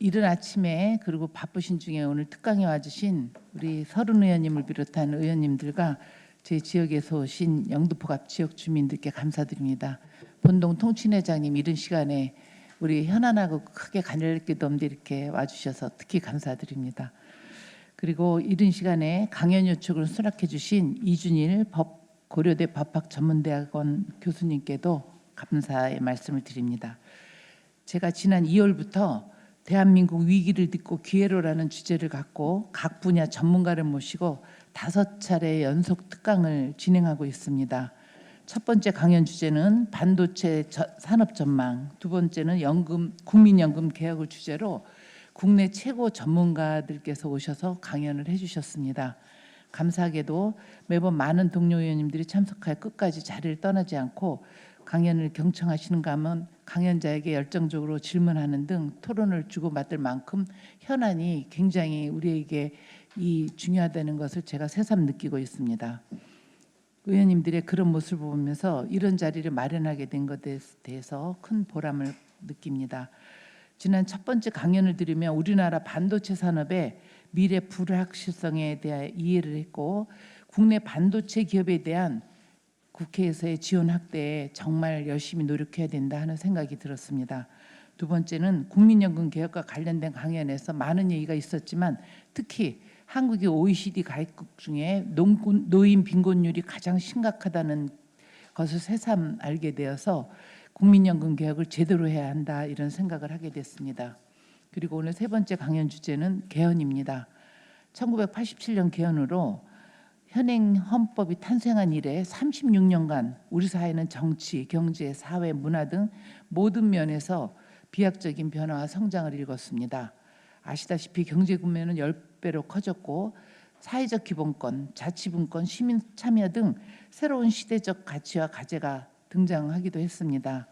이른 아침에 그리고 바쁘신 중에 오늘 특강에 와주신 우리 서른 의원님을 비롯한 의원님들과 제 지역에서 오신 영등포갑 지역 주민들께 감사드립니다. 본동 통친회장님 이른 시간에 우리 현안하고 크게 관련될 게도 없는데 이렇게 와주셔서 특히 감사드립니다. 그리고 이른 시간에 강연 요청을 수락해 주신 이준일 고려대 법학전문대학원 교수님께도 감사의 말씀을 드립니다. 제가 지난 2월부터 대한민국 위기를 딛고 기회로라는 주제를 갖고 각 분야 전문가를 모시고 5차례 연속 특강을 진행하고 있습니다. 첫 번째 강연 주제는 반도체 산업 전망, 두 번째는 국민연금 개혁을 주제로 국내 최고 전문가들께서 오셔서 강연을 해주셨습니다. 감사하게도 매번 많은 동료 의원님들이 참석하여 끝까지 자리를 떠나지 않고 강연을 경청하시는가 하면 강연자에게 열정적으로 질문하는 등 토론을 주고받을 만큼 현안이 굉장히 우리에게 중요하다는 것을 제가 새삼 느끼고 있습니다. 의원님들의 그런 모습을 보면서 이런 자리를 마련하게 된 것에 대해서 큰 보람을 느낍니다. 지난 첫 번째 강연을 들으며 우리나라 반도체 산업의 미래 불확실성에 대해 이해를 했고 국내 반도체 기업에 대한 국회에서의 지원 확대에 정말 열심히 노력해야 된다 하는 생각이 들었습니다. 두 번째는 국민연금 개혁과 관련된 강연에서 많은 얘기가 있었지만 특히 한국이 OECD 가입국 중에 노인 빈곤율이 가장 심각하다는 것을 새삼 알게 되어서 국민연금 개혁을 제대로 해야 한다 이런 생각을 하게 됐습니다. 그리고 오늘 세 번째 강연 주제는 개헌입니다. 1987년 개헌으로 현행 헌법이 탄생한 이래 36년간 우리 사회는 정치, 경제, 사회, 문화 등 모든 면에서 비약적인 변화와 성장을 일궜습니다. 아시다시피 경제 구매는 10배로 커졌고 사회적 기본권, 자치분권, 시민 참여 등 새로운 시대적 가치와 과제가 등장하기도 했습니다.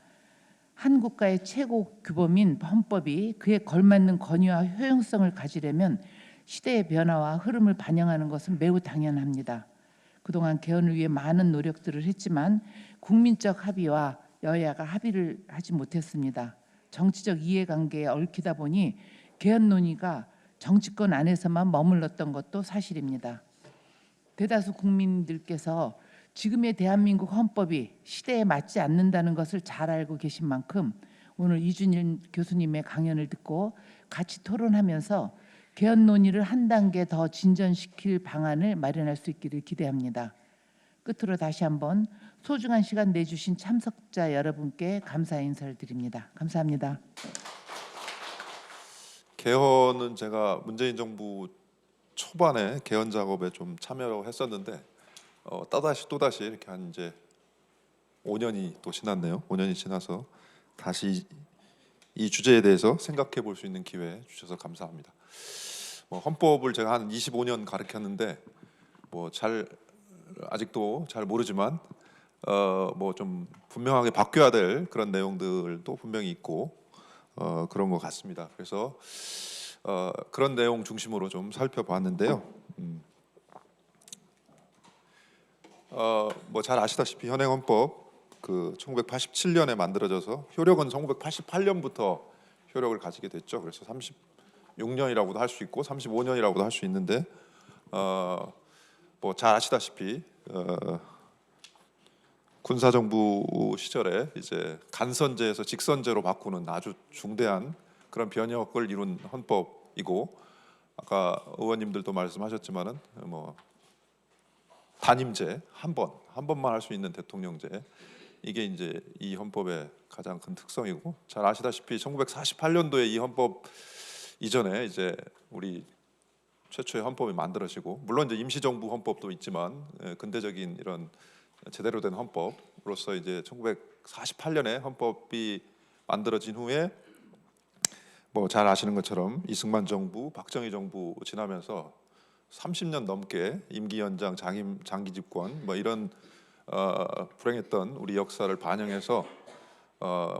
한 국가의 최고 규범인 헌법이 그에 걸맞는 권위와 효용성을 가지려면 시대의 변화와 흐름을 반영하는 것은 매우 당연합니다. 그동안 개헌을 위해 많은 노력들을 했지만 국민적 합의와 여야가 합의를 하지 못했습니다. 정치적 이해관계에 얽히다 보니 개헌 논의가 정치권 안에서만 머물렀던 것도 사실입니다. 대다수 국민들께서 지금의 대한민국 헌법이 시대에 맞지 않는다는 것을 잘 알고 계신 만큼 오늘 이준일 교수님의 강연을 듣고 같이 토론하면서 개헌 논의를 한 단계 더 진전시킬 방안을 마련할 수 있기를 기대합니다. 끝으로 다시 한번 소중한 시간 내주신 참석자 여러분께 감사 인사를 드립니다. 감사합니다. 개헌은 제가 문재인 정부 초반에 개헌 작업에 좀 참여를 했었는데 또다시 이렇게 한 이제 5년이 또 지났네요. 5년이 지나서 다시 이 주제에 대해서 생각해 볼 수 있는 기회 주셔서 감사합니다. 헌법을 제가 한 25년 가르쳤는데 아직도 잘 모르지만 좀 분명하게 바뀌어야 될 그런 내용들도 분명히 있고 그런 것 같습니다. 그래서 그런 내용 중심으로 좀 살펴봤는데요. 잘 아시다시피 현행 헌법 1987년에 만들어져서 효력은 1988년부터 효력을 가지게 됐죠. 그래서 36년이라고도 할 수 있고 35년이라고도 할 수 있는데 잘 아시다시피 군사정부 시절에 이제 간선제에서 직선제로 바꾸는 아주 중대한 그런 변혁을 이룬 헌법이고 아까 의원님들도 말씀하셨지만은 단임제 한 번만 할 수 있는 대통령제 이게 이제 이 헌법의 가장 큰 특성이고 잘 아시다시피 1948년도에 이 헌법 이전에 이제 우리 최초의 헌법이 만들어지고 물론 이제 임시정부 헌법도 있지만 근대적인 이런 제대로 된 헌법으로서 이제 1948년에 헌법이 만들어진 후에 잘 아시는 것처럼 이승만 정부, 박정희 정부 지나면서 30년 넘게 임기 연장, 장기 집권 이런 불행했던 우리 역사를 반영해서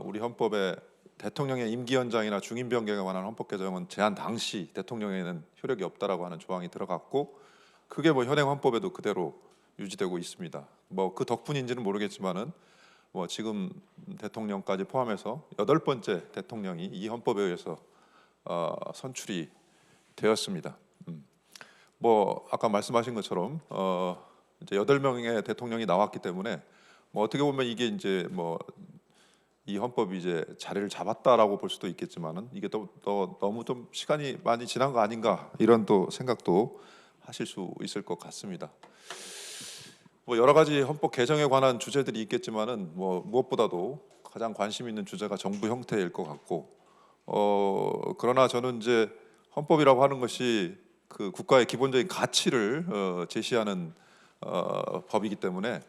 우리 헌법에 대통령의 임기 연장이나 중임 변경에 관한 헌법 개정은 제한 당시 대통령에는 효력이 없다라고 하는 조항이 들어갔고 그게 현행 헌법에도 그대로 유지되고 있습니다. 그 덕분인지는 모르겠지만은 지금 대통령까지 포함해서 8번째 대통령이 이 헌법에 의해서 선출이 되었습니다. 뭐 아까 말씀하신 것처럼 이제 8명의 대통령이 나왔기 때문에 뭐 어떻게 보면 이게 이제 뭐 이 헌법이 이제 자리를 잡았다라고 볼 수도 있겠지만은 이게 또 너무 좀 시간이 많이 지난 거 아닌가 이런 또 생각도 하실 수 있을 것 같습니다. 뭐 여러 가지 헌법 개정에 관한 주제들이 있겠지만은 뭐 무엇보다도 가장 관심 있는 주제가 정부 형태일 것 같고 그러나 저는 이제 헌법이라고 하는 것이 그 국가의 기본적인 가치를 제시하는 법이기 때문에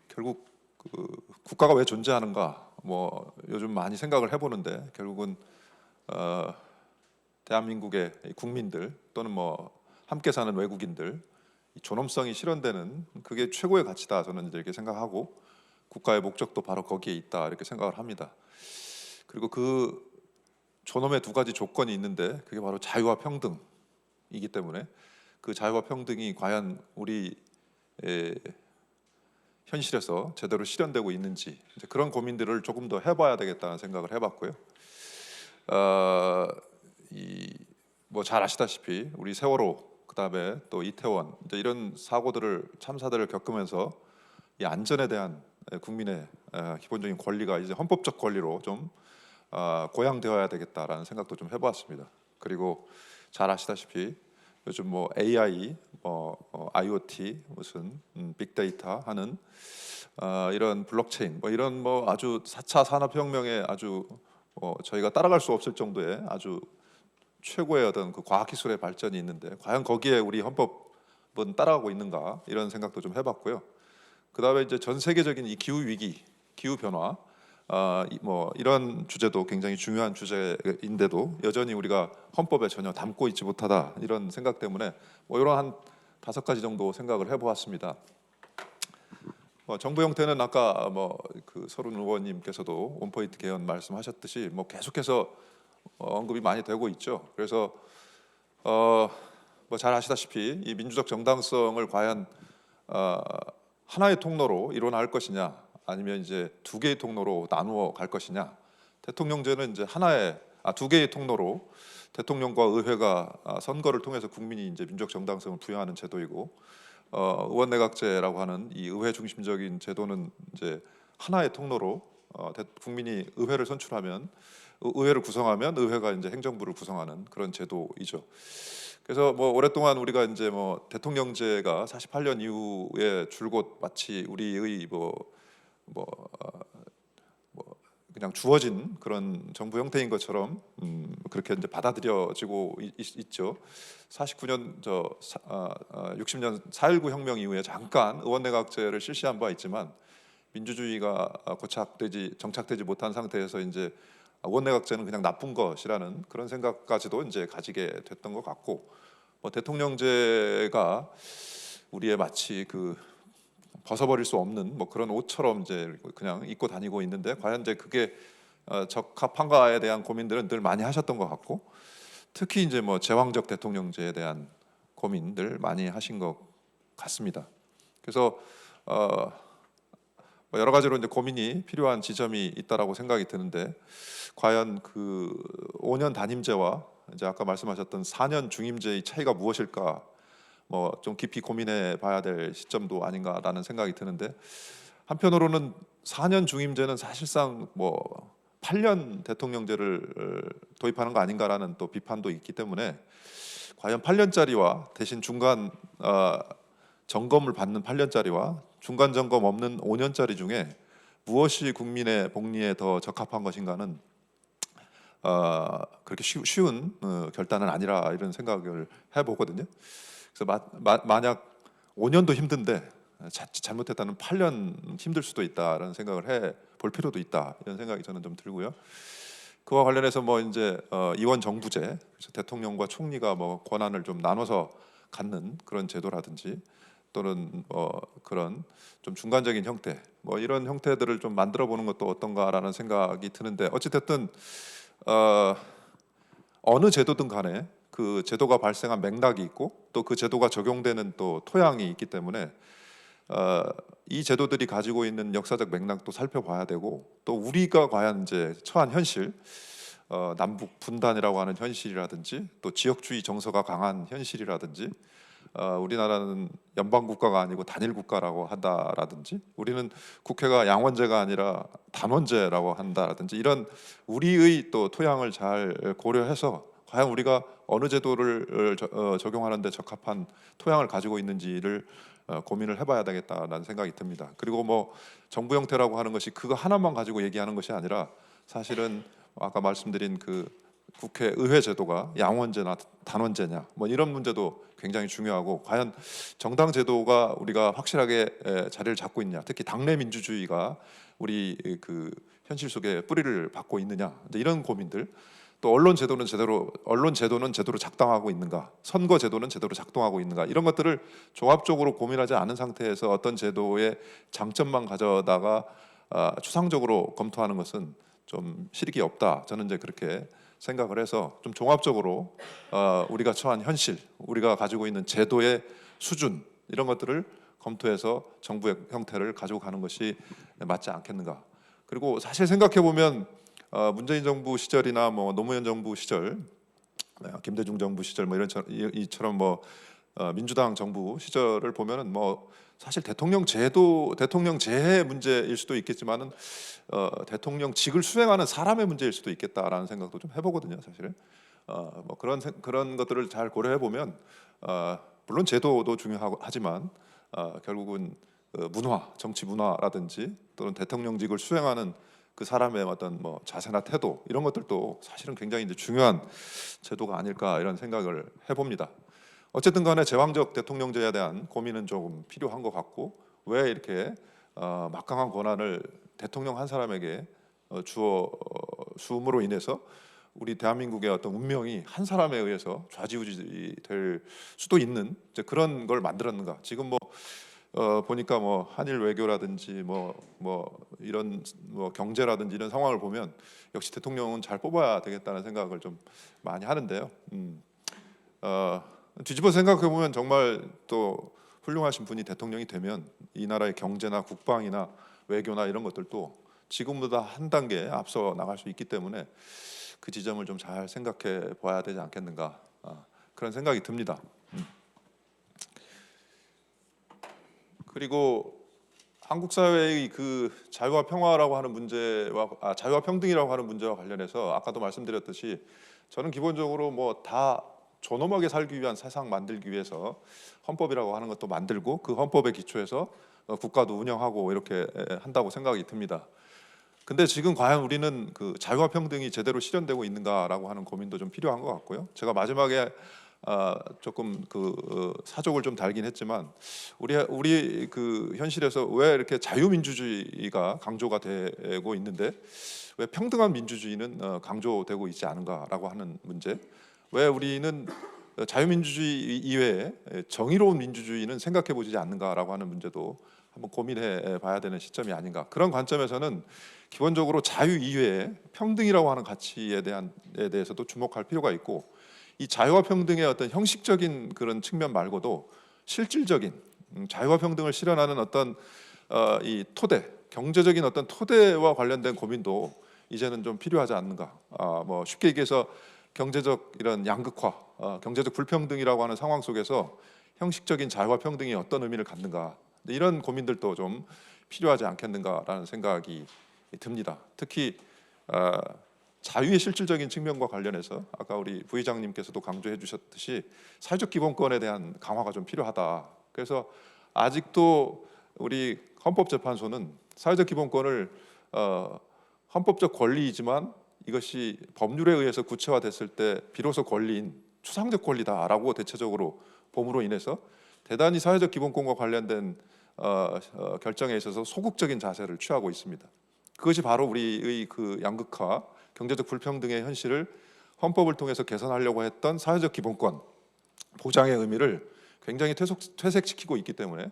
결국 그 국가가 왜 존재하는가 뭐 요즘 많이 생각을 해보는데 결국은 대한민국의 국민들 또는 뭐 함께 사는 외국인들 이 존엄성이 실현되는 그게 최고의 가치다 저는 이렇게 생각하고 국가의 목적도 바로 거기에 있다 이렇게 생각을 합니다. 그리고 그 존엄의 두 가지 조건이 있는데 그게 바로 자유와 평등이기 때문에 그 자유와 평등이 과연 우리 현실에서 제대로 실현되고 있는지 이제 그런 고민들을 조금 더 해봐야 되겠다는 생각을 해봤고요. 뭐 잘 아시다시피 우리 세월호 그다음에 또 이태원 이제 이런 사고들을 참사들을 겪으면서 이 안전에 대한 국민의 기본적인 권리가 이제 헌법적 권리로 좀 고양되어야 되겠다라는 생각도 좀 해보았습니다. 그리고 잘 아시다시피 요즘 뭐 AI, IoT, 무슨 빅데이터 하는 이런 블록체인, 뭐 이런 뭐 아주 4차 산업혁명에 아주 저희가 따라갈 수 없을 정도의 아주 최고의 어떤 그 과학기술의 발전이 있는데 과연 거기에 우리 헌법은 따라가고 있는가 이런 생각도 좀 해봤고요. 그다음에 이제 전 세계적인 이 기후 위기, 기후 변화, 뭐 이런 주제도 굉장히 중요한 주제인데도 여전히 우리가 헌법에 전혀 담고 있지 못하다 이런 생각 때문에 뭐 이런 한 5가지 정도 생각을 해보았습니다. 정부 형태는 아까 뭐 그 서른 의원님께서도 원포인트 개헌 말씀하셨듯이 뭐 계속해서 언급이 많이 되고 있죠. 그래서 뭐 잘 아시다시피 이 민주적 정당성을 과연 하나의 통로로 이뤄낼 것이냐 아니면 이제 2개의 통로로 나누어 갈 것이냐. 대통령제는 이제 두 개의 통로로 대통령과 의회가 선거를 통해서 국민이 이제 민주적 정당성을 부여하는 제도이고 의원내각제라고 하는 이 의회 중심적인 제도는 이제 하나의 통로로 국민이 의회를 선출하면 의회를 구성하면 의회가 이제 행정부를 구성하는 그런 제도이죠. 그래서 뭐 오랫동안 우리가 이제 뭐 대통령제가 48년 이후에 줄곧 마치 우리의 그냥 주어진 그런 정부 형태인 것처럼 그렇게 이제 받아들여지고 있죠. 49년 60년 4.19 혁명 이후에 잠깐 의원내각제를 실시한 바 있지만 민주주의가 정착되지 못한 상태에서 이제 의원내각제는 그냥 나쁜 것이라는 그런 생각까지도 이제 가지게 됐던 것 같고 대통령제가 우리의 마치 그 벗어버릴 수 없는 뭐 그런 옷처럼 이제 그냥 입고 다니고 있는데 과연 이제 그게 적합한가에 대한 고민들은 늘 많이 하셨던 것 같고 특히 이제 뭐 제왕적 대통령제에 대한 고민들 많이 하신 것 같습니다. 그래서 뭐 여러 가지로 이제 고민이 필요한 지점이 있다라고 생각이 드는데 과연 그 5년 단임제와 이제 아까 말씀하셨던 4년 중임제의 차이가 무엇일까? 뭐 좀 깊이 고민해 봐야 될 시점도 아닌가라는 생각이 드는데 한편으로는 4년 중임제는 사실상 뭐 8년 대통령제를 도입하는 거 아닌가라는 또 비판도 있기 때문에 과연 8년짜리와 대신 중간 점검을 받는 8년짜리와 중간 점검 없는 5년짜리 중에 무엇이 국민의 복리에 더 적합한 것인가는 그렇게 쉬운 결단은 아니라 이런 생각을 해보거든요. 그래서 만약 5년도 힘든데 자칫 잘못했다는 8년 힘들 수도 있다라는 생각을 해볼 필요도 있다 이런 생각이 저는 좀 들고요. 그와 관련해서 뭐 이제 이원 정부제, 그래서 대통령과 총리가 뭐 권한을 좀 나눠서 갖는 그런 제도라든지 또는 그런 좀 중간적인 형태, 뭐 이런 형태들을 좀 만들어 보는 것도 어떤가라는 생각이 드는데 어찌 됐든 어느 제도든 간에 그 제도가 발생한 맥락이 있고 또 그 제도가 적용되는 또 토양이 있기 때문에 이 제도들이 가지고 있는 역사적 맥락도 살펴봐야 되고 또 우리가 과연 이제 처한 현실 남북 분단이라고 하는 현실이라든지 또 지역주의 정서가 강한 현실이라든지 우리나라는 연방 국가가 아니고 단일 국가라고 한다라든지 우리는 국회가 양원제가 아니라 단원제라고 한다라든지 이런 우리의 또 토양을 잘 고려해서 과연 우리가 어느 제도를 적용하는 데 적합한 토양을 가지고 있는지를 고민을 해봐야 되겠다라는 생각이 듭니다. 그리고 뭐 정부 형태라고 하는 것이 그거 하나만 가지고 얘기하는 것이 아니라 사실은 아까 말씀드린 그 국회 의회 제도가 양원제나 단원제냐 뭐 이런 문제도 굉장히 중요하고 과연 정당 제도가 우리가 확실하게 자리를 잡고 있냐, 특히 당내 민주주의가 우리 그 현실 속에 뿌리를 받고 있느냐 이런 고민들, 또 언론 제도는 제대로 작동하고 있는가, 선거 제도는 제대로 작동하고 있는가 이런 것들을 종합적으로 고민하지 않은 상태에서 어떤 제도의 장점만 가져다가 추상적으로 검토하는 것은 좀 실익이 없다. 저는 이제 그렇게 생각을 해서 좀 종합적으로 우리가 처한 현실, 우리가 가지고 있는 제도의 수준 이런 것들을 검토해서 정부의 형태를 가지고 가는 것이 맞지 않겠는가. 그리고 사실 생각해 보면 문재인 정부 시절이나 뭐 노무현 정부 시절, 김대중 정부 시절 뭐 이처럼 뭐 민주당 정부 시절을 보면은 뭐 사실 대통령 제의 문제일 수도 있겠지만은 대통령직을 수행하는 사람의 문제일 수도 있겠다라는 생각도 좀 해보거든요, 사실은. 뭐 그런 것들을 잘 고려해 보면 물론 제도도 중요하지만 결국은 문화, 정치 문화라든지 또는 대통령직을 수행하는 그 사람의 어떤 뭐 자세나 태도 이런 것들도 사실은 굉장히 이제 중요한 제도가 아닐까 이런 생각을 해봅니다. 어쨌든 간에 제왕적 대통령제에 대한 고민은 조금 필요한 것 같고 왜 이렇게 막강한 권한을 대통령 한 사람에게 주어 수음으로 인해서 우리 대한민국의 어떤 운명이 한 사람에 의해서 좌지우지 될 수도 있는 이제 그런 걸 만들었는가. 지금 뭐 보니까 뭐 한일 외교라든지 뭐 이런 뭐 경제라든지 이런 상황을 보면 역시 대통령은 잘 뽑아야 되겠다는 생각을 좀 많이 하는데요. 뒤집어 생각해 보면 정말 또 훌륭하신 분이 대통령이 되면 이 나라의 경제나 국방이나 외교나 이런 것들도 지금보다 한 단계 앞서 나갈 수 있기 때문에 그 지점을 좀 잘 생각해 봐야 되지 않겠는가 그런 생각이 듭니다. 그리고 한국 사회의 그 자유와 평화라고 하는 문제와 자유와 평등이라고 하는 문제와 관련해서 아까도 말씀드렸듯이 저는 기본적으로 뭐 다 존엄하게 살기 위한 세상 만들기 위해서 헌법이라고 하는 것도 만들고 그 헌법에 기초해서 국가도 운영하고 이렇게 한다고 생각이 듭니다. 근데 지금 과연 우리는 그 자유와 평등이 제대로 실현되고 있는가라고 하는 고민도 좀 필요한 것 같고요. 제가 마지막에 조금 사족을 좀 달긴 했지만 우리 그 현실에서 왜 이렇게 자유민주주의가 강조가 되고 있는데 왜 평등한 민주주의는 강조되고 있지 않은가라고 하는 문제. 왜 우리는 자유민주주의 이외에 정의로운 민주주의는 생각해 보지 않는가라고 하는 문제도 한번 고민해 봐야 되는 시점이 아닌가. 그런 관점에서는 기본적으로 자유 이외에 평등이라고 하는 가치에 대해서도 주목할 필요가 있고 이 자유와 평등의 어떤 형식적인 그런 측면 말고도 실질적인 자유와 평등을 실현하는 어떤 이 토대, 경제적인 어떤 토대와 관련된 고민도 이제는 좀 필요하지 않는가. 뭐 쉽게 얘기해서 경제적 이런 양극화, 경제적 불평등이라고 하는 상황 속에서 형식적인 자유와 평등이 어떤 의미를 갖는가 이런 고민들도 좀 필요하지 않겠는가라는 생각이 듭니다. 특히 자유의 실질적인 측면과 관련해서 아까 우리 부의장님께서도 강조해 주셨듯이 사회적 기본권에 대한 강화가 좀 필요하다. 그래서 아직도 우리 헌법재판소는 사회적 기본권을 헌법적 권리이지만 이것이 법률에 의해서 구체화됐을 때 비로소 권리인 추상적 권리다라고 대체적으로 봄으로 인해서 대단히 사회적 기본권과 관련된 결정에 있어서 소극적인 자세를 취하고 있습니다. 그것이 바로 우리의 그 양극화, 경제적 불평등의 현실을 헌법을 통해서 개선하려고 했던 사회적 기본권 보장의 의미를 굉장히 퇴색시키고 있기 때문에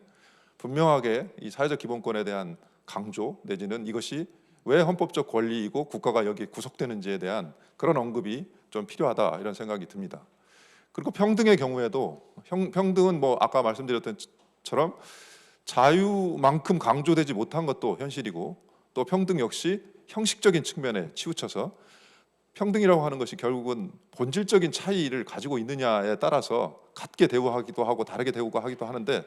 분명하게 이 사회적 기본권에 대한 강조 내지는 이것이 왜 헌법적 권리이고 국가가 여기 구속되는지에 대한 그런 언급이 좀 필요하다 이런 생각이 듭니다. 그리고 평등의 경우에도 평등은 뭐 아까 말씀드렸던 처럼 자유만큼 강조되지 못한 것도 현실이고 또 평등 역시 형식적인 측면에 치우쳐서 평등이라고 하는 것이 결국은 본질적인 차이를 가지고 있느냐에 따라서 같게 대우하기도 하고 다르게 대우하기도 하는데,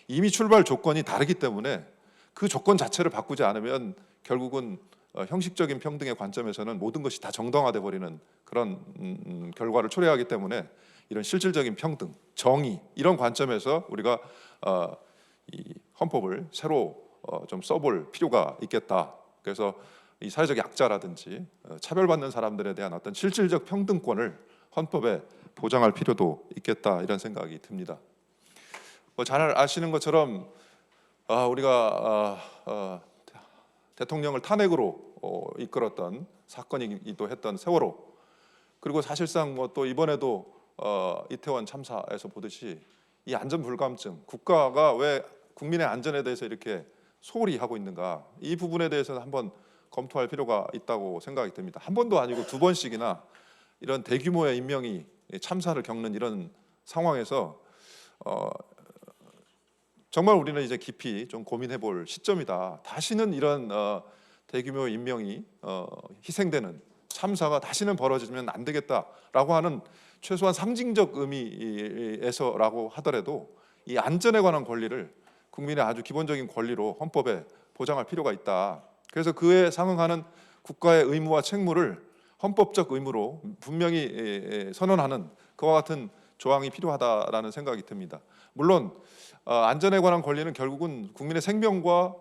이미 출발 조건이 다르기 때문에 그 조건 자체를 바꾸지 않으면 결국은 형식적인 평등의 관점에서는 모든 것이 다 정당화돼 버리는 그런 결과를 초래하기 때문에, 이런 실질적인 평등, 정의 이런 관점에서 우리가 이 헌법을 새로 좀 써볼 필요가 있겠다. 그래서 이 사회적 약자라든지 차별받는 사람들에 대한 어떤 실질적 평등권을 헌법에 보장할 필요도 있겠다, 이런 생각이 듭니다. 잘 아시는 것처럼 우리가 대통령을 탄핵으로 이끌었던 사건이기도 했던 세월호, 그리고 사실상 또 이번에도 이태원 참사에서 보듯이 이 안전 불감증, 국가가 왜 국민의 안전에 대해서 이렇게 소홀히 하고 있는가, 이 부분에 대해서는 한번 검토할 필요가 있다고 생각이 듭니다. 한 번도 아니고 두 번씩이나 이런 대규모의 인명이 참사를 겪는 이런 상황에서 정말 우리는 이제 깊이 좀 고민해볼 시점이다. 다시는 이런 대규모 인명이 희생되는 참사가 다시는 벌어지면 안 되겠다라고 하는 최소한 상징적 의미에서라고 하더라도 이 안전에 관한 권리를 국민의 아주 기본적인 권리로 헌법에 보장할 필요가 있다. 그래서 그에 상응하는 국가의 의무와 책무를 헌법적 의무로 분명히 선언하는 그와 같은 조항이 필요하다라는 생각이 듭니다. 물론 안전에 관한 권리는 결국은 국민의 생명과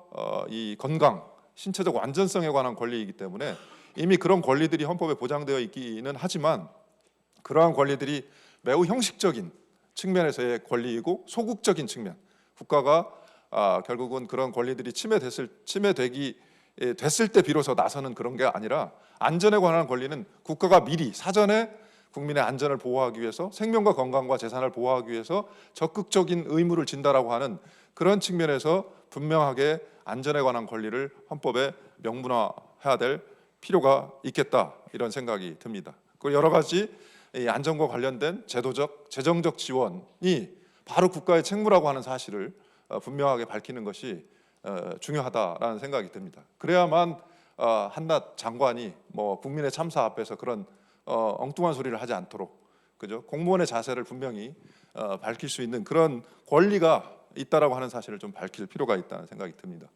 이 건강, 신체적 완전성에 관한 권리이기 때문에 이미 그런 권리들이 헌법에 보장되어 있기는 하지만, 그러한 권리들이 매우 형식적인 측면에서의 권리이고 소극적인 측면, 국가가 결국은 그런 권리들이 침해되기 됐을 때 비로소 나서는 그런 게 아니라, 안전에 관한 권리는 국가가 미리 사전에 국민의 안전을 보호하기 위해서, 생명과 건강과 재산을 보호하기 위해서 적극적인 의무를 진다라고 하는 그런 측면에서 분명하게 안전에 관한 권리를 헌법에 명문화해야 될 필요가 있겠다, 이런 생각이 듭니다. 그 여러 가지 이 안전과 관련된 제도적, 재정적 지원이 바로 국가의 책무라고 하는 사실을 분명하게 밝히는 것이 중요하다라는 생각이 듭니다. 그래야만 한낱 장관이 국민의 참사 앞에서 그런 엉뚱한 소리를 하지 않도록, 그죠? 공무원의 자세를 분명히 밝힐 수 있는 그런 권리가 있다라고 하는 사실을 좀 밝힐 필요가 있다는 생각이 듭니다.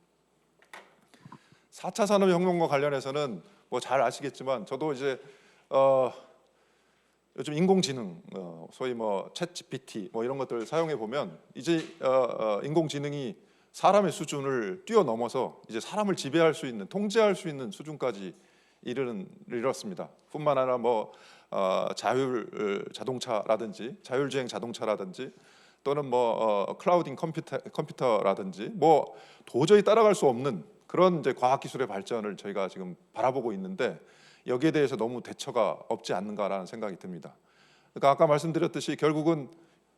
4차 산업혁명과 관련해서는 잘 아시겠지만, 저도 이제 요즘 인공지능, 소위 챗 GPT 이런 것들 사용해 보면 이제 인공지능이 사람의 수준을 뛰어넘어서 이제 사람을 지배할 수 있는, 통제할 수 있는 수준까지 이르렀습니다. 뿐만 아니라 자율 자동차라든지 자율주행 자동차라든지 또는 클라우딩 컴퓨터라든지 도저히 따라갈 수 없는 그런 이제 과학 기술의 발전을 저희가 지금 바라보고 있는데, 여기에 대해서 너무 대처가 없지 않는가라는 생각이 듭니다. 그러니까 아까 말씀드렸듯이 결국은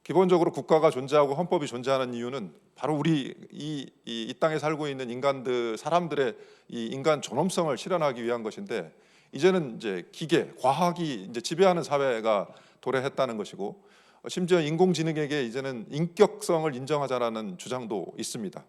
기본적으로 국가가 존재하고 헌법이 존재하는 이유는 바로 우리 이 땅에 살고 있는 사람들의 이 인간 존엄성을 실현하기 위한 것인데, 이제는 이제 기계, 과학이 이제 지배하는 사회가 도래했다는 것이고, 심지어 인공지능에게 이제는 인격성을 인정하자라는 주장도 있습니다.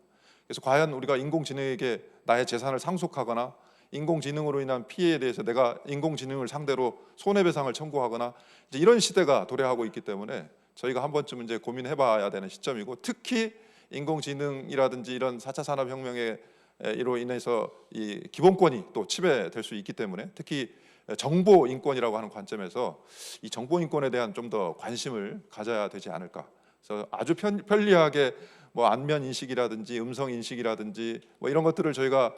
그래서 과연 우리가 인공지능에게 나의 재산을 상속하거나 인공지능으로 인한 피해에 대해서 내가 인공지능을 상대로 손해배상을 청구하거나 이제 이런 시대가 도래하고 있기 때문에 저희가 한 번쯤 이제 고민해봐야 되는 시점이고, 특히 인공지능이라든지 이런 4차 산업혁명으로 인해서 이 기본권이 또 침해될 수 있기 때문에, 특히 정보 인권이라고 하는 관점에서 이 정보 인권에 대한 좀 더 관심을 가져야 되지 않을까. 그래서 아주 편리하게 안면 인식이라든지 음성 인식이라든지 이런 것들을 저희가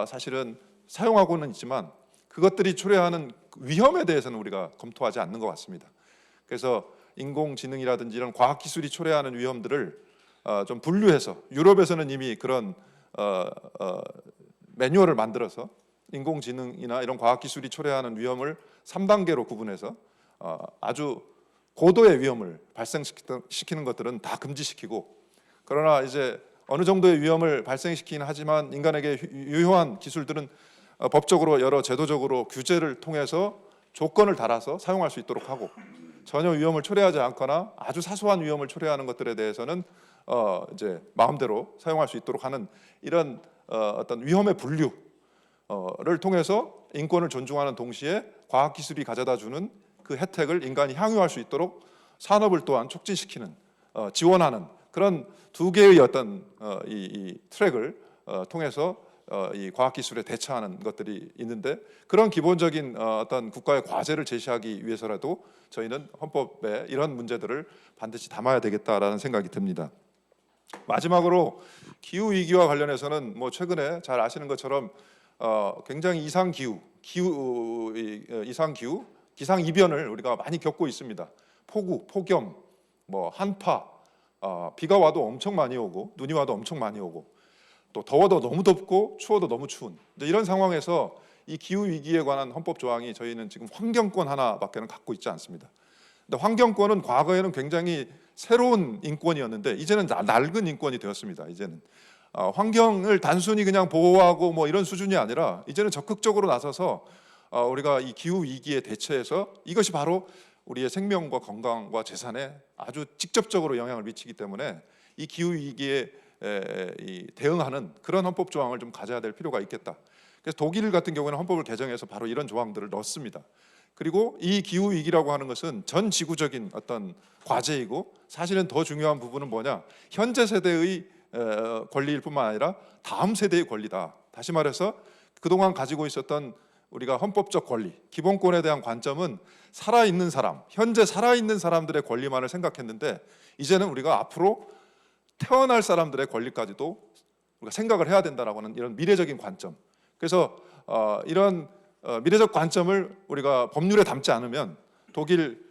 사실은 사용하고는 있지만, 그것들이 초래하는 위험에 대해서는 우리가 검토하지 않는 것 같습니다. 그래서 인공지능이라든지 이런 과학기술이 초래하는 위험들을 좀 분류해서, 유럽에서는 이미 그런 매뉴얼을 만들어서 인공지능이나 이런 과학기술이 초래하는 위험을 3단계로 구분해서 아주 고도의 위험을 발생시키는 것들은 다 금지시키고, 그러나 이제 어느 정도의 위험을 발생시키긴 하지만 인간에게 유효한 기술들은 법적으로 여러 제도적으로 규제를 통해서 조건을 달아서 사용할 수 있도록 하고, 전혀 위험을 초래하지 않거나 아주 사소한 위험을 초래하는 것들에 대해서는 이제 마음대로 사용할 수 있도록 하는 이런 어떤 위험의 분류를 통해서 인권을 존중하는 동시에 과학기술이 가져다주는 그 혜택을 인간이 향유할 수 있도록 산업을 또한 촉진시키는 지원하는 그런 두 개의 어떤 이 트랙을 통해서 이 과학기술에 대처하는 것들이 있는데 그런 기본적인 어떤 국가의 과제를 제시하기 위해서라도 저희는 헌법에 이런 문제들을 반드시 담아야 되겠다라는 생각이 듭니다. 마지막으로 기후 위기와 관련해서는 뭐 최근에 잘 아시는 것처럼 굉장히 이상 기후, 기상 이변을 우리가 많이 겪고 있습니다. 폭우, 폭염, 뭐 한파, 비가 와도 엄청 많이 오고 눈이 와도 엄청 많이 오고 또 더워도 너무 덥고 추워도 너무 추운 이런 상황에서 이 기후 위기에 관한 헌법 조항이 저희는 지금 환경권 하나밖에는 갖고 있지 않습니다. 근데 환경권은 과거에는 굉장히 새로운 인권이었는데 이제는 낡은 인권이 되었습니다. 이제는 환경을 단순히 그냥 보호하고 뭐 이런 수준이 아니라 이제는 적극적으로 나서서 우리가 이 기후 위기에 대처해서 이것이 바로 우리의 생명과 건강과 재산에 아주 직접적으로 영향을 미치기 때문에 이 기후 위기에 대응하는 그런 헌법 조항을 좀 가져야 될 필요가 있겠다. 그래서 독일 같은 경우는 헌법을 개정해서 바로 이런 조항들을 넣습니다. 그리고 이 기후 위기라고 하는 것은 전 지구적인 어떤 과제이고 사실은 더 중요한 부분은 뭐냐? 현재 세대의 권리일 뿐만 아니라 다음 세대의 권리다. 다시 말해서 그동안 가지고 있었던 우리가 헌법적 권리, 기본권에 대한 관점은 살아있는 사람, 현재 살아있는 사람들의 권리만을 생각했는데 이제는 우리가 앞으로 태어날 사람들의 권리까지도 우리가 생각을 해야 된다라고 하는 이런 미래적인 관점. 그래서 이런 미래적 관점을 우리가 법률에 담지 않으면 독일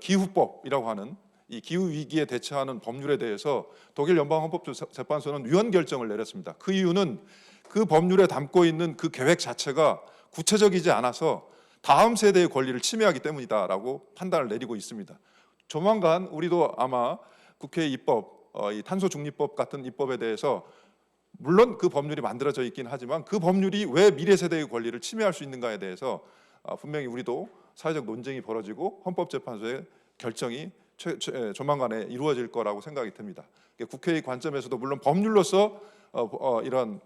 기후법이라고 하는 이 기후 위기에 대처하는 법률에 대해서 독일 연방헌법재판소는 위헌 결정을 내렸습니다. 그 이유는 그 법률에 담고 있는 그 계획 자체가 구체적이지 않아서 다음 세대의 권리를 침해하기 때문이다라고 판단을 내리고 있습니다. 조만간 우리도 아마 국회 입법, 이 탄소 중립법 같은 입법에 대해서 물론 그 법률이 만들어져 있긴 하지만 그 법률이 왜 미래 세대의 권리를 침해할 수 있는가에 대해서 분명히 우리도 사회적 논쟁이 벌어지고 헌법재판소의 결정이 조만간에 이루어질 거라고 생각이 듭니다. 국회의 관점에서도 물론 법률로서 이런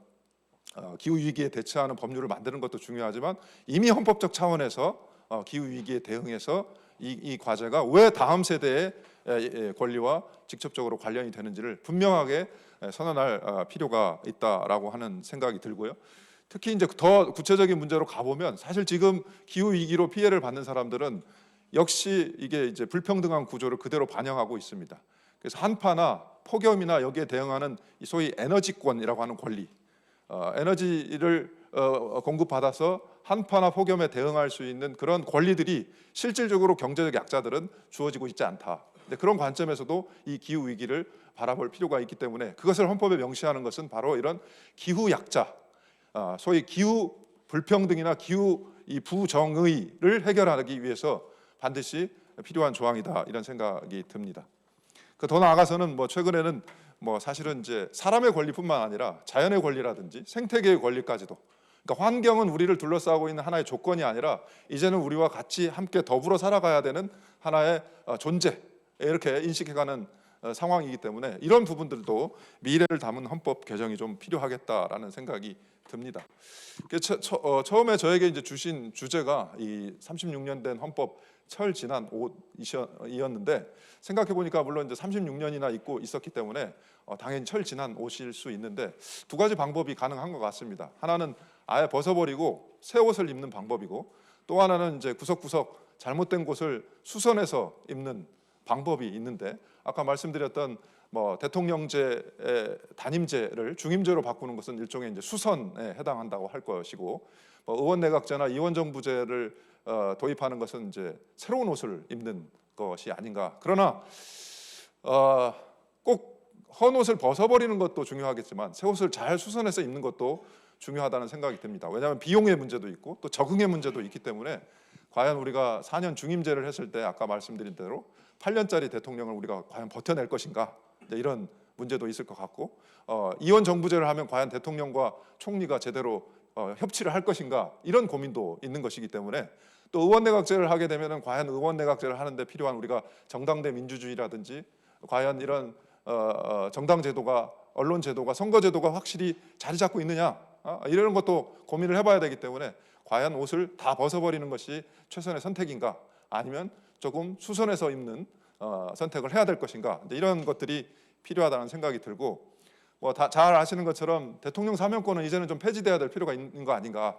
기후 위기에 대처하는 법률을 만드는 것도 중요하지만 이미 헌법적 차원에서 기후 위기에 대응해서 이 과제가 왜 다음 세대의 권리와 직접적으로 관련이 되는지를 분명하게 선언할 필요가 있다라고 하는 생각이 들고요. 특히 이제 더 구체적인 문제로 가보면 사실 지금 기후 위기로 피해를 받는 사람들은 역시 이게 이제 불평등한 구조를 그대로 반영하고 있습니다. 그래서 한파나 폭염이나 여기에 대응하는 소위 에너지권이라고 하는 권리, 에너지를 공급받아서 한파나 폭염에 대응할 수 있는 그런 권리들이 실질적으로 경제적 약자들은 주어지고 있지 않다. 근데 그런 관점에서도 이 기후 위기를 바라볼 필요가 있기 때문에 그것을 헌법에 명시하는 것은 바로 이런 기후 약자, 소위 기후 불평등이나 기후 이 부정의를 해결하기 위해서 반드시 필요한 조항이다 이런 생각이 듭니다. 더 나아가서는 뭐 최근에는 뭐 사실은 이제 사람의 권리뿐만 아니라 자연의 권리라든지 생태계의 권리까지도, 그러니까 환경은 우리를 둘러싸고 있는 하나의 조건이 아니라 이제는 우리와 같이 함께 더불어 살아가야 되는 하나의 존재, 이렇게 인식해가는 상황이기 때문에 이런 부분들도 미래를 담은 헌법 개정이 좀 필요하겠다라는 생각이 듭니다. 처음에 저에게 이제 주신 주제가 이 36년 된 헌법 철 지난 옷이었는데 생각해 보니까 물론 이제 36년이나 입고 있었기 때문에 당연히 철 지난 옷일 수 있는데 두 가지 방법이 가능한 것 같습니다. 하나는 아예 벗어버리고 새 옷을 입는 방법이고 또 하나는 이제 구석구석 잘못된 곳을 수선해서 입는 방법이 있는데 아까 말씀드렸던 뭐 대통령제의 단임제를 중임제로 바꾸는 것은 일종의 이제 수선에 해당한다고 할 것이고 의원내각제나 의원정부제를 도입하는 것은 이제 새로운 옷을 입는 것이 아닌가. 그러나 꼭 헌 옷을 벗어버리는 것도 중요하겠지만 새 옷을 잘 수선해서 입는 것도 중요하다는 생각이 듭니다. 왜냐하면 비용의 문제도 있고 또 적응의 문제도 있기 때문에 과연 우리가 4년 중임제를 했을 때 아까 말씀드린 대로 8년짜리 대통령을 우리가 과연 버텨낼 것인가, 이런 문제도 있을 것 같고 이원 정부제를 하면 과연 대통령과 총리가 제대로 협치를 할 것인가, 이런 고민도 있는 것이기 때문에 또 의원내각제를 하게 되면 과연 의원내각제를 하는데 필요한 우리가 정당대 민주주의라든지 과연 이런 정당제도가, 언론제도가, 선거제도가 확실히 자리 잡고 있느냐, 이런 것도 고민을 해봐야 되기 때문에 과연 옷을 다 벗어버리는 것이 최선의 선택인가, 아니면 조금 수선해서 입는 선택을 해야 될 것인가, 이런 것들이 필요하다는 생각이 들고, 뭐 다 잘 아시는 것처럼 대통령 사면권은 이제는 좀 폐지돼야 될 필요가 있는 거 아닌가.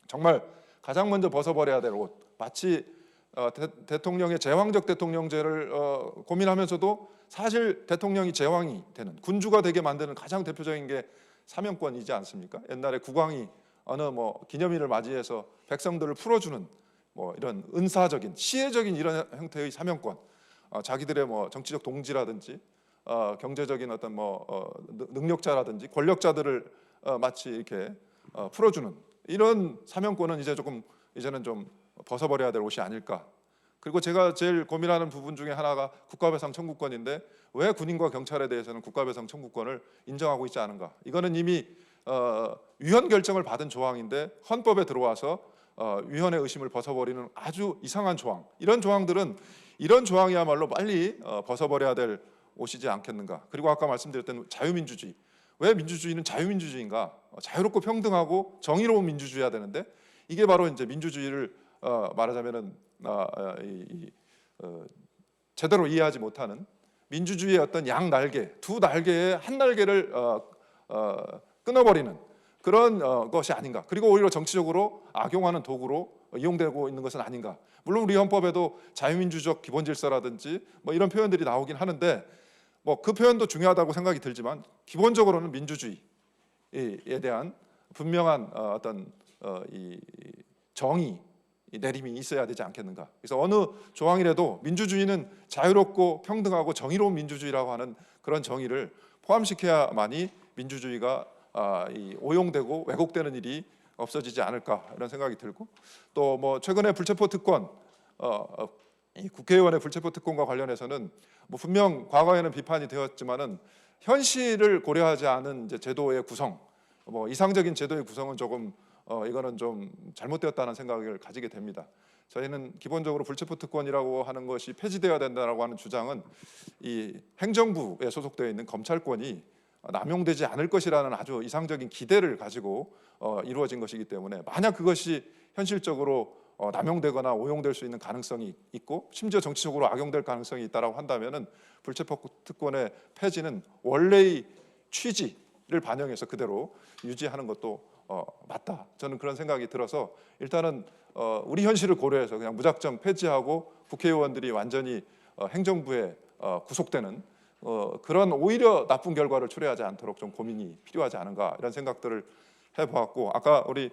정말 가장 먼저 벗어버려야 될 옷, 마치 대통령의 제왕적 대통령제를 고민하면서도 사실 대통령이 제왕이 되는, 군주가 되게 만드는 가장 대표적인 게 사면권이지 않습니까? 옛날에 국왕이 어느 뭐 기념일을 맞이해서 백성들을 풀어주는 뭐 이런 은사적인 시혜적인 이런 형태의 사면권, 자기들의 뭐 정치적 동지라든지 경제적인 어떤 뭐 능력자라든지 권력자들을 마치 이렇게 풀어주는 이런 사면권은 이제는 좀 벗어버려야 될 옷이 아닐까. 그리고 제가 제일 고민하는 부분 중에 하나가 국가배상 청구권인데, 왜 군인과 경찰에 대해서는 국가배상 청구권을 인정하고 있지 않은가? 이거는 이미 위헌 결정을 받은 조항인데 헌법에 들어와서 위헌의 의심을 벗어버리는 아주 이상한 조항. 이런 조항들은, 이런 조항이야말로 빨리 벗어버려야 될 옷이지 않겠는가. 그리고 아까 말씀드렸던 자유민주주의. 왜 민주주의는 자유민주주의인가? 자유롭고 평등하고 정의로운 민주주의여야 되는데, 이게 바로 이제 민주주의를 말하자면은 제대로 이해하지 못하는 민주주의의 어떤 양 날개, 두 날개의 한 날개를 끊어버리는 그런 것이 아닌가. 그리고 오히려 정치적으로 악용하는 도구로 이용되고 있는 것은 아닌가. 물론 우리 헌법에도 자유민주적 기본질서라든지 뭐 이런 표현들이 나오긴 하는데, 뭐 그 표현도 중요하다고 생각이 들지만, 기본적으로는 민주주의에 대한 분명한 어떤 이 정의 내림이 있어야 되지 않겠는가. 그래서 어느 조항이라도 민주주의는 자유롭고 평등하고 정의로운 민주주의라고 하는 그런 정의를 포함시켜야만이 민주주의가 오용되고 왜곡되는 일이 없어지지 않을까, 이런 생각이 들고, 또 뭐 최근에 불체포 특권, 이 국회의원의 불체포 특권과 관련해서는 뭐 분명 과거에는 비판이 되었지만은 현실을 고려하지 않은 이제 제도의 구성, 뭐 이상적인 제도의 구성은 조금 이거는 좀 잘못되었다는 생각을 가지게 됩니다. 저희는 기본적으로 불체포 특권이라고 하는 것이 폐지되어야 된다라고 하는 주장은 이 행정부에 소속되어 있는 검찰권이 남용되지 않을 것이라는 아주 이상적인 기대를 가지고 이루어진 것이기 때문에, 만약 그것이 현실적으로 남용되거나 오용될 수 있는 가능성이 있고 심지어 정치적으로 악용될 가능성이 있다라고 한다면은 불체포 특권의 폐지는 원래의 취지를 반영해서 그대로 유지하는 것도 맞다. 저는 그런 생각이 들어서, 일단은 우리 현실을 고려해서 그냥 무작정 폐지하고 국회의원들이 완전히 행정부에 구속되는 그런 오히려 나쁜 결과를 초래하지 않도록 좀 고민이 필요하지 않은가, 이런 생각들을 해보았고, 아까 우리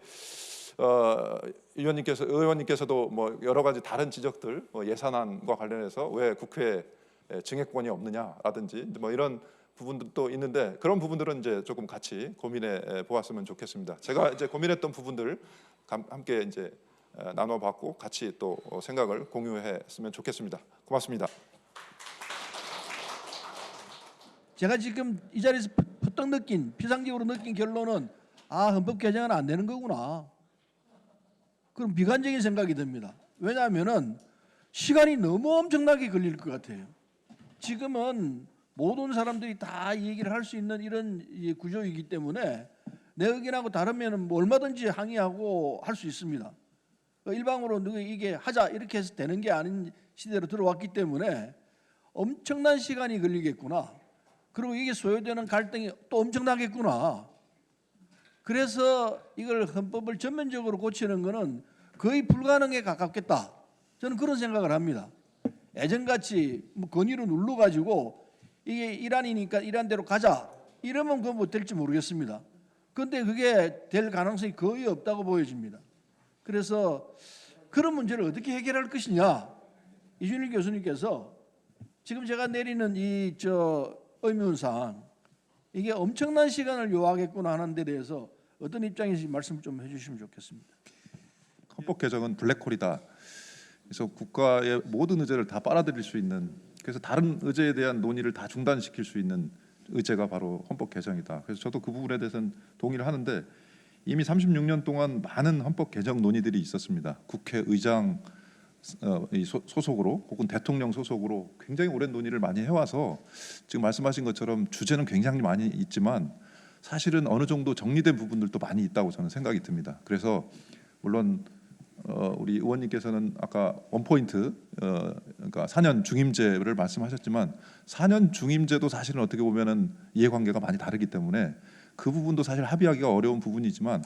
의원님께서도 뭐 여러 가지 다른 지적들, 예산안과 관련해서 왜 국회에 증액권이 없느냐라든지 뭐 이런 부분들도 있는데, 그런 부분들은 이제 조금 같이 고민해 보았으면 좋겠습니다. 제가 이제 고민했던 부분들 함께 이제 나눠봤고 같이 또 생각을 공유했으면 좋겠습니다. 고맙습니다. 제가 지금 이 자리에서 퍼뜩 피상적으로 느낀 결론은, 헌법 개정은 안 되는 거구나. 그럼 비관적인 생각이 듭니다. 왜냐하면은 시간이 너무 엄청나게 걸릴 것 같아요. 지금은 모든 사람들이 다 얘기를 할 수 있는 이런 구조이기 때문에 내 의견하고 다르면 뭐 얼마든지 항의하고 할 수 있습니다. 일방으로 이게 하자 이렇게 해서 되는 게 아닌 시대로 들어왔기 때문에 엄청난 시간이 걸리겠구나. 그리고 이게 소요되는 갈등이 또 엄청나겠구나. 그래서 이걸 헌법을 전면적으로 고치는 것은 거의 불가능에 가깝겠다. 저는 그런 생각을 합니다. 예전같이 뭐 건의로 눌러가지고 이게 일안이니까 일안대로 가자 이러면 그거 뭐 될지 모르겠습니다. 그런데 그게 될 가능성이 거의 없다고 보여집니다. 그래서 그런 문제를 어떻게 해결할 것이냐, 이준일 교수님께서 지금 제가 내리는 이 의문상 이게 엄청난 시간을 요하겠구나 하는 데 대해서 어떤 입장인지 말씀 좀 해주시면 좋겠습니다. 헌법 개정은 블랙홀이다. 그래서 국가의 모든 의제를 다 빨아들일 수 있는, 그래서 다른 의제에 대한 논의를 다 중단시킬 수 있는 의제가 바로 헌법 개정이다. 그래서 저도 그 부분에 대해서는 동의를 하는데, 이미 36년 동안 많은 헌법 개정 논의들이 있었습니다. 국회의장 소속으로 혹은 대통령 소속으로 굉장히 오랜 논의를 많이 해와서 지금 말씀하신 것처럼 주제는 굉장히 많이 있지만 사실은 어느 정도 정리된 부분들도 많이 있다고 저는 생각이 듭니다. 그래서 물론 우리 의원님께서는 아까 원포인트 그러니까 4년 중임제를 말씀하셨지만 4년 중임제도 사실은 어떻게 보면은 이해관계가 많이 다르기 때문에 그 부분도 사실 합의하기가 어려운 부분이지만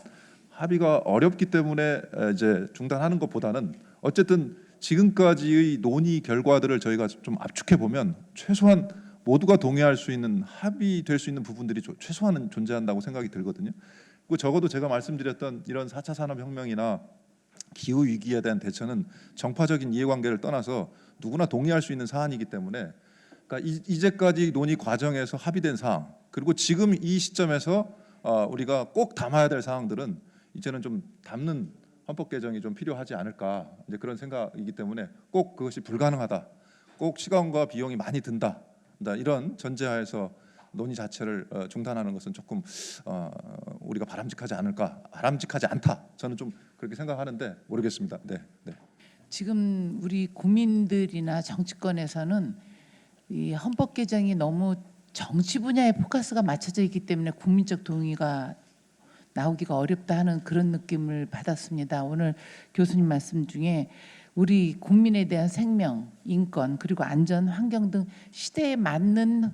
합의가 어렵기 때문에 이제 중단하는 것보다는 어쨌든 지금까지의 논의 결과들을 저희가 좀 압축해 보면 최소한 모두가 동의할 수 있는 합의될 수 있는 부분들이 최소한은 존재한다고 생각이 들거든요. 그리고 적어도 제가 말씀드렸던 이런 4차 산업혁명이나 기후 위기에 대한 대처는 정파적인 이해관계를 떠나서 누구나 동의할 수 있는 사안이기 때문에 그러니까 이제까지 논의 과정에서 합의된 사항 그리고 지금 이 시점에서 우리가 꼭 담아야 될 사항들은 이제는 좀 담는 헌법 개정이 좀 필요하지 않을까 이제 그런 생각이기 때문에 꼭 그것이 불가능하다, 꼭 시간과 비용이 많이 든다 이런 전제하에서 논의 자체를 중단하는 것은 조금 우리가 바람직하지 않을까, 바람직하지 않다. 저는 좀 그렇게 생각하는데 모르겠습니다. 네, 네. 지금 우리 국민들이나 정치권에서는 이 헌법 개정이 너무 정치 분야에 포커스가 맞춰져 있기 때문에 국민적 동의가 나오기가 어렵다 하는 그런 느낌을 받았습니다. 오늘 교수님 말씀 중에 우리 국민에 대한 생명, 인권 그리고 안전, 환경 등 시대에 맞는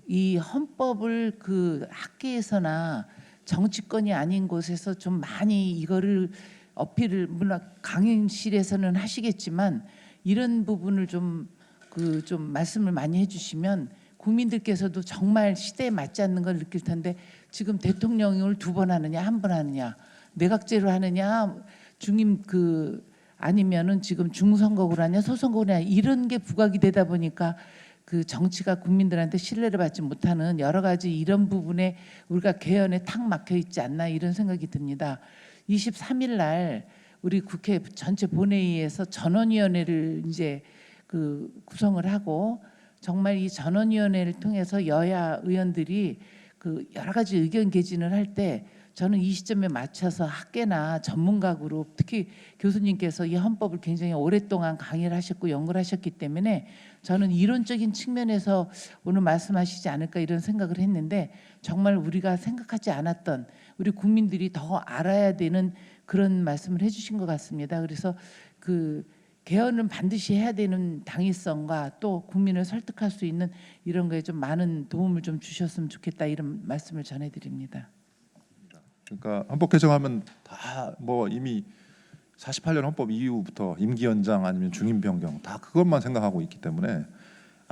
이 헌법을 그 학계에서나 정치권이 아닌 곳에서 좀 많이 이거를 어필을 물론 강의실에서는 하시겠지만 이런 부분을 좀 말씀을 많이 해주시면 국민들께서도 정말 시대에 맞지 않는 걸 느낄 텐데 지금 대통령을 2번 하느냐 1번 하느냐 내각제로 하느냐 중임 아니면은 지금 중선거구로 하냐 소선거구로 하냐 이런 게 부각이 되다 보니까 그 정치가 국민들한테 신뢰를 받지 못하는 여러 가지 이런 부분에 우리가 개헌에 탁 막혀 있지 않나 이런 생각이 듭니다. 23일 날 우리 국회 전체 본회의에서 전원위원회를 이제 구성을 하고 정말 이 전원위원회를 통해서 여야 의원들이 여러 가지 의견 개진을 할 때 저는 이 시점에 맞춰서 학계나 전문가 그룹 특히 교수님께서 이 헌법을 굉장히 오랫동안 강의를 하셨고 연구를 하셨기 때문에 저는 이론적인 측면에서 오늘 말씀하시지 않을까 이런 생각을 했는데 정말 우리가 생각하지 않았던 우리 국민들이 더 알아야 되는 그런 말씀을 해주신 것 같습니다. 그래서 개헌은 반드시 해야 되는 당위성과 또 국민을 설득할 수 있는 이런 거에 좀 많은 도움을 좀 주셨으면 좋겠다 이런 말씀을 전해드립니다. 그러니까 헌법 개정하면 다 뭐 이미 48년 헌법 이후부터 임기 연장 아니면 중임 변경 다 그것만 생각하고 있기 때문에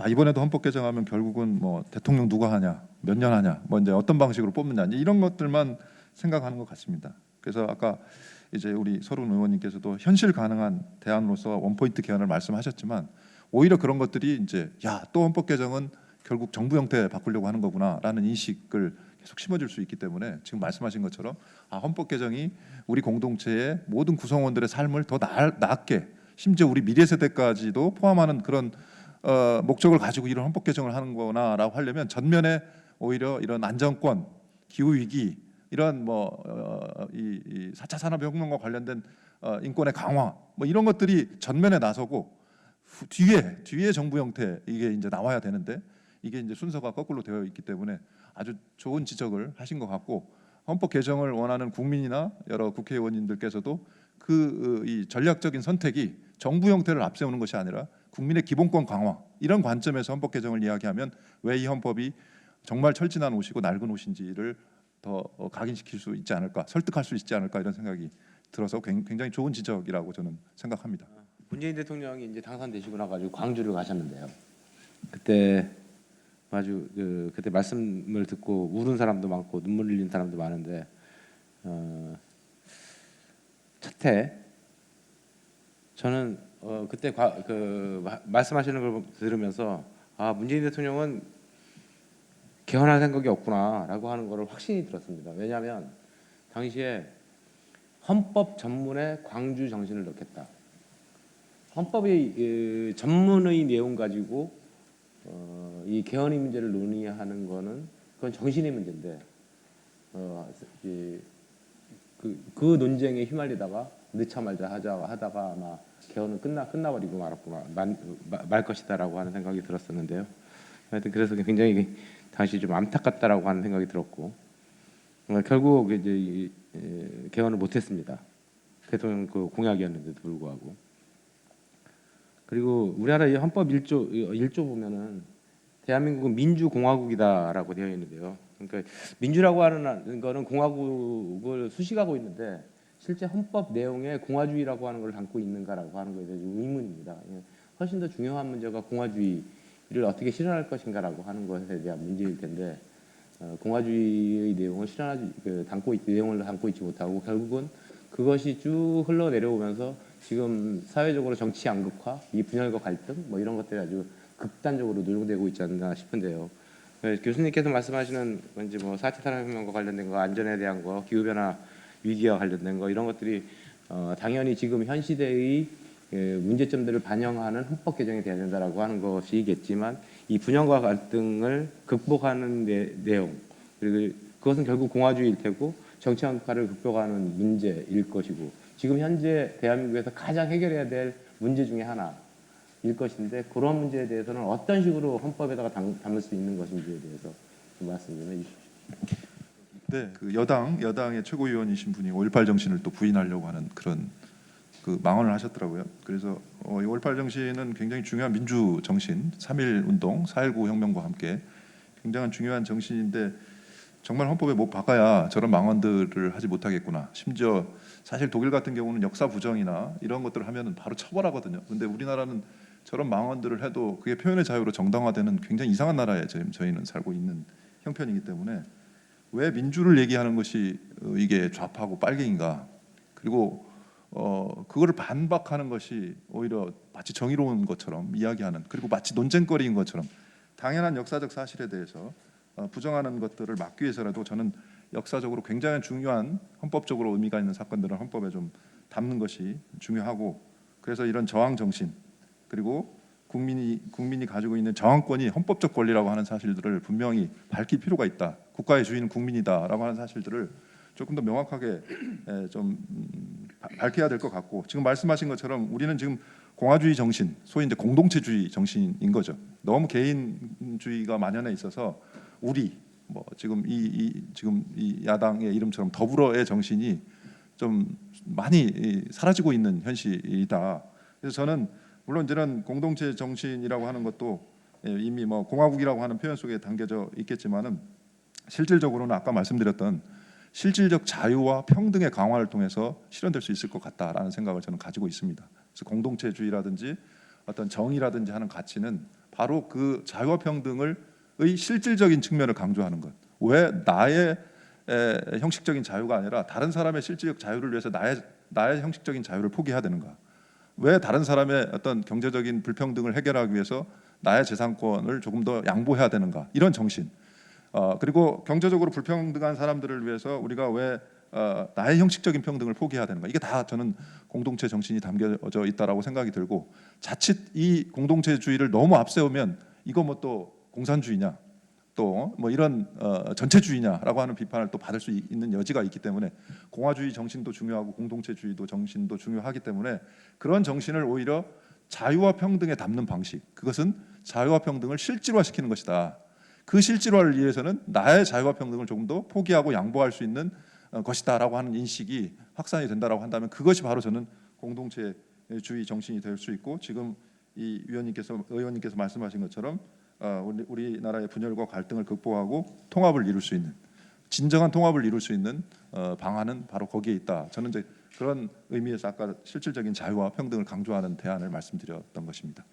이번에도 헌법 개정하면 결국은 뭐 대통령 누가 하냐, 몇 년 하냐, 뭐 이제 어떤 방식으로 뽑느냐 이제 이런 것들만 생각하는 것 같습니다. 그래서 아까 이제 우리 서른 의원님께서도 현실 가능한 대안으로서 원포인트 개헌을 말씀하셨지만 오히려 그런 것들이 이제 또 헌법 개정은 결국 정부 형태 바꾸려고 하는 거구나라는 인식을 계속 심어줄 수 있기 때문에 지금 말씀하신 것처럼 헌법 개정이 우리 공동체의 모든 구성원들의 삶을 더 나았게 심지어 우리 미래 세대까지도 포함하는 그런 목적을 가지고 이런 헌법 개정을 하는 거나라고 하려면 전면에 오히려 이런 안정권, 기후 위기 이런 이 4차 산업혁명과 관련된 인권의 강화 뭐 이런 것들이 전면에 나서고 뒤에 정부 형태 이게 이제 나와야 되는데 이게 이제 순서가 거꾸로 되어 있기 때문에 아주 좋은 지적을 하신 것 같고 헌법 개정을 원하는 국민이나 여러 국회의원님들께서도 이 전략적인 선택이 정부 형태를 앞세우는 것이 아니라 국민의 기본권 강화 이런 관점에서 헌법 개정을 이야기하면 왜 이 헌법이 정말 철진한 옷이고 낡은 옷인지를 더 각인시킬 수 있지 않을까, 설득할 수 있지 않을까 이런 생각이 들어서 굉장히 좋은 지적이라고 저는 생각합니다. 문재인 대통령이 이제 당선되시고 나가지고 광주를 가셨는데요. 그때 아주 그때 말씀을 듣고 우는 사람도 많고 눈물 흘린 사람도 많은데 첫해 저는 그때 말씀하시는 걸 들으면서 문재인 대통령은 개헌할 생각이 없구나라고 하는 것을 확신이 들었습니다. 왜냐하면 당시에 헌법 전문에 광주 정신을 넣겠다. 헌법의 전문의 내용 가지고 이 개헌의 문제를 논의하는 거는 그건 정신의 문제인데 그 논쟁에 휘말리다가 늦자 말자 하다가 아마 개헌은 끝나버리고 말 것이다라고 하는 생각이 들었었는데요. 하여튼 그래서 굉장히 당시 좀 안타깝다라고 하는 생각이 들었고 결국 이제 개헌을 못했습니다. 대통령 그 공약이었는데도 불구하고. 그리고 우리나라 이 헌법 1조 보면은 대한민국은 민주공화국이다라고 되어 있는데요. 그러니까 민주라고 하는 거는 공화국을 수식하고 있는데 실제 헌법 내용에 공화주의라고 하는 걸 담고 있는가라고 하는 것에 대해서 의문입니다. 훨씬 더 중요한 문제가 공화주의를 어떻게 실현할 것인가라고 하는 것에 대한 문제일 텐데 공화주의의 내용을 내용을 담고 있지 못하고 결국은 그것이 쭉 흘러내려오면서 지금 사회적으로 정치 양극화, 이 분열과 갈등 뭐 이런 것들이 아주 극단적으로 노용되고 있지 않나 싶은데요. 교수님께서 말씀하시는 이제 뭐 4차 산업혁명과 관련된 거, 안전에 대한 거, 기후 변화 위기와 관련된 거 이런 것들이 당연히 지금 현 시대의 문제점들을 반영하는 헌법 개정이 돼야 된다라고 하는 것이겠지만 이 분열과 갈등을 극복하는 내용 그리고 그것은 결국 공화주의일 테고 정치 양극화를 극복하는 문제일 것이고 지금 현재 대한민국에서 가장 해결해야 될 문제 중에 하나일 것인데 그런 문제에 대해서는 어떤 식으로 헌법에다가 담을 수 있는 것인지에 대해서 좀 말씀 좀 해주십시오. 네, 그 여당의 최고위원이신 분이 5.18 정신을 또 부인하려고 하는 그런 그 망언을 하셨더라고요. 그래서 5.18 정신은 굉장히 중요한 민주 정신, 3.1 운동, 4.19 혁명과 함께 굉장한 중요한 정신인데 정말 헌법에 못 박아야 저런 망언들을 하지 못하겠구나. 심지어 사실 독일 같은 경우는 역사 부정이나 이런 것들을 하면은 바로 처벌하거든요. 근데 우리나라는 저런 망언들을 해도 그게 표현의 자유로 정당화되는 굉장히 이상한 나라에 저희는 살고 있는 형편이기 때문에 왜 민주를 얘기하는 것이 이게 좌파고 빨갱인가? 그리고 그거를 반박하는 것이 오히려 마치 정의로운 것처럼 이야기하는 그리고 마치 논쟁거리인 것처럼 당연한 역사적 사실에 대해서 부정하는 것들을 막기 위해서라도 저는 역사적으로 굉장히 중요한 헌법적으로 의미가 있는 사건들을 헌법에 좀 담는 것이 중요하고 그래서 이런 저항 정신 그리고 국민이 가지고 있는 저항권이 헌법적 권리라고 하는 사실들을 분명히 밝힐 필요가 있다. 국가의 주인은 국민이다라고 하는 사실들을 조금 더 명확하게 좀 밝혀야 될 것 같고 지금 말씀하신 것처럼 우리는 지금 공화주의 정신, 소위 이제 공동체주의 정신인 거죠. 너무 개인주의가 만연해 있어서 우리 뭐 지금 이 야당의 이름처럼 더불어의 정신이 좀 많이 사라지고 있는 현실이다. 그래서 저는 물론 이런 공동체 정신이라고 하는 것도 이미 뭐 공화국이라고 하는 표현 속에 담겨져 있겠지만은 실질적으로는 아까 말씀드렸던 실질적 자유와 평등의 강화를 통해서 실현될 수 있을 것 같다라는 생각을 저는 가지고 있습니다. 그래서 공동체주의라든지 어떤 정의라든지 하는 가치는 바로 그 자유와 평등의 실질적인 측면을 강조하는 것. 왜 나의 형식적인 자유가 아니라 다른 사람의 실질적 자유를 위해서 나의 형식적인 자유를 포기해야 되는가? 왜 다른 사람의 어떤 경제적인 불평등을 해결하기 위해서 나의 재산권을 조금 더 양보해야 되는가? 이런 정신. 그리고 경제적으로 불평등한 사람들을 위해서 우리가 왜 나의 형식적인 평등을 포기해야 되는가? 이게 다 저는 공동체 정신이 담겨져 있다라고 생각이 들고 자칫 이 공동체주의를 너무 앞세우면 이거 뭐 또 공산주의냐? 또 뭐 이런 전체주의냐라고 하는 비판을 또 받을 수 있는 여지가 있기 때문에 공화주의 정신도 중요하고 공동체주의도 정신도 중요하기 때문에 그런 정신을 오히려 자유와 평등에 담는 방식 그것은 자유와 평등을 실질화시키는 것이다. 그 실질화를 위해서는 나의 자유와 평등을 조금 더 포기하고 양보할 수 있는 것이다라고 하는 인식이 확산이 된다라고 한다면 그것이 바로 저는 공동체주의 정신이 될 수 있고 지금 이 의원님께서 말씀하신 것처럼 우리나라의 분열과 갈등을 극복하고 통합을 이룰 수 있는 진정한 통합을 이룰 수 있는 방안은 바로 거기에 있다. 저는 이제 그런 의미에서 아까 실질적인 자유와 평등을 강조하는 대안을 말씀드렸던 것입니다.